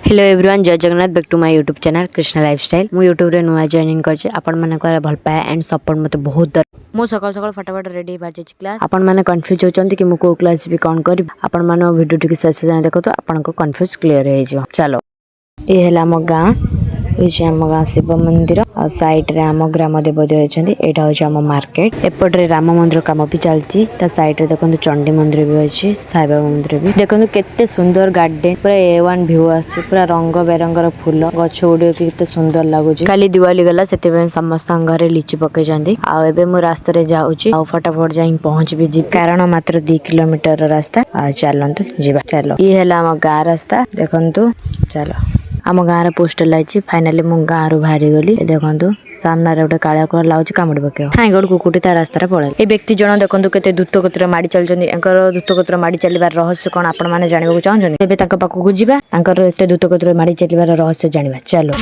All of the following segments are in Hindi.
हेलो एवरीवन, जय Jagannath. Back to my YouTube channel Krishna lifestyle. मु यूट्यूब रे नुआ जॉइनिंग करछि। आपण माने को भल पाए एंड सपोर्ट मते बहुत दर। मु सकाल सकाल फटाफट रेडी हो बाजे क्लास। आपण माने कंफ्यूज होचंती कि मु को क्लास भी कोन करी। आपण माने वीडियो टिक शेष जाय देखो तो आपण को कंफ्यूज क्लियर हे जो। चलो ए हला मो गां, ये आम गाँ शिव मंदिर और साइड रे आम ग्राम देवती अच्छे। यहाँ हूँ आम मार्केट। एपटे राम मंदिर कम भी चलती। साइड रे देखो चंडी मंदिर भी अच्छी, साई बाबा मंदिर भी। देखो केते सुंदर गार्डन, पूरा A1 व्यू आछी। पूरा रंग बेरंगर फूल गछ गुड़ केते सुंदर लगुच। खाली दिवाली गला से समस्त घरे लिचु पकई। आबे मु रास्ता रे जाऊँगी। फटाफट जाई पहुँच भी जी, कारण मात्र 2 किलोमीटर रास्ता। चलतु जीवा। चलो ये है आम गाँ रास्ता। देखु चलो आम गाँव पोस्टर लगी। फाइनाली मु गाँव रू बाहरी गली। देखो सामने गोटे काला कलर लगुच कामुड़ी पकेव। हाई गोटे कुकुटी ता रास्ता पड़े। ये व्यक्ति जन देखो केते द्रुत गतिर माड़ी चलते। द्रुत गतिर माड़ी चलवार रहस्य कौन आपण मैंने जानवा चाहते। एबे पाखक जावा, एत द्रुत गतिर माड़ी चलवार रहस्य जानवा। चलो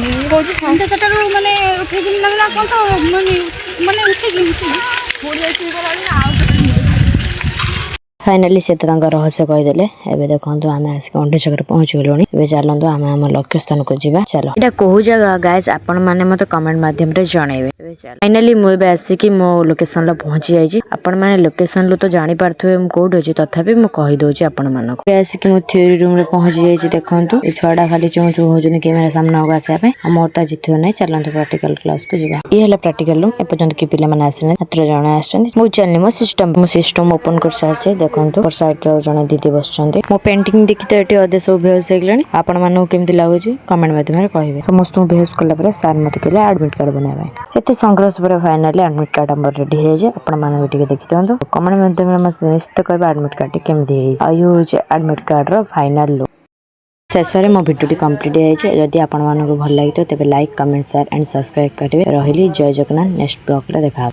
फाइनाली से रहस्य कहीदेले। एबे देखो आम आसिक अंडे छक पहुंच गलुनी। चलतु आम आम लक्ष्य स्थान को जीवा। चलो एटा कहू जगह गाइस आपण माने मते कमेंट माध्यम रे जणाइबे। फाइनाली मु एबे आसिकी मो लोकेशन ला पहुंची जाईची। आपण माने लोकेशन लो तो जानि पारथुबे मु कोड अछि, तथापि मु कहि दोछि आपण मानको। एबे आसिकी मु थ्योरी रूम रे पहुंची जाईची। देखंतु ए छडा खाली चौ चौ होजनी कैमरा सामने होगा आसे पे। मोर ता जिथियो नै। चलतु प्रैक्टिकल क्लास को जीवा। ए हला प्रैक्टिकल रूम। ए पर्यंत कि पिला माने आसिने मात्र जणे आछन। मु चलनी मो सिस्टम ओपन कर सारछे। देखंतु साइड रे जणे दीदी बसचंती। मो पेंटिंग देखि त एटी अधे सब बेहोस हेगलानी। आपण मानको केमति लागुची कमेंट माध्यम रे कहिबे। समस्त बेहोस कला पर सर मते केले एडमिट कार्ड बनाबे। एते संघर्ष पर फाइनली एडमिट कार्ड हमर रेडी हे जे। आपण माने भी देखि दियंतु। कमेंट माध्यम रे मस्त निश्चित कहबे एडमिट कार्ड केमति हे। आयु होचे एडमिट कार्ड रो फाइनल लुक। शेषरे मो भिडियो कंप्लीट है। जदि आपण मानको भल लागि तो तबे like comment share and subscribe करिवे। रहिली जय जगन्नाथ। नेक्स्ट ब्लॉग रे देखा।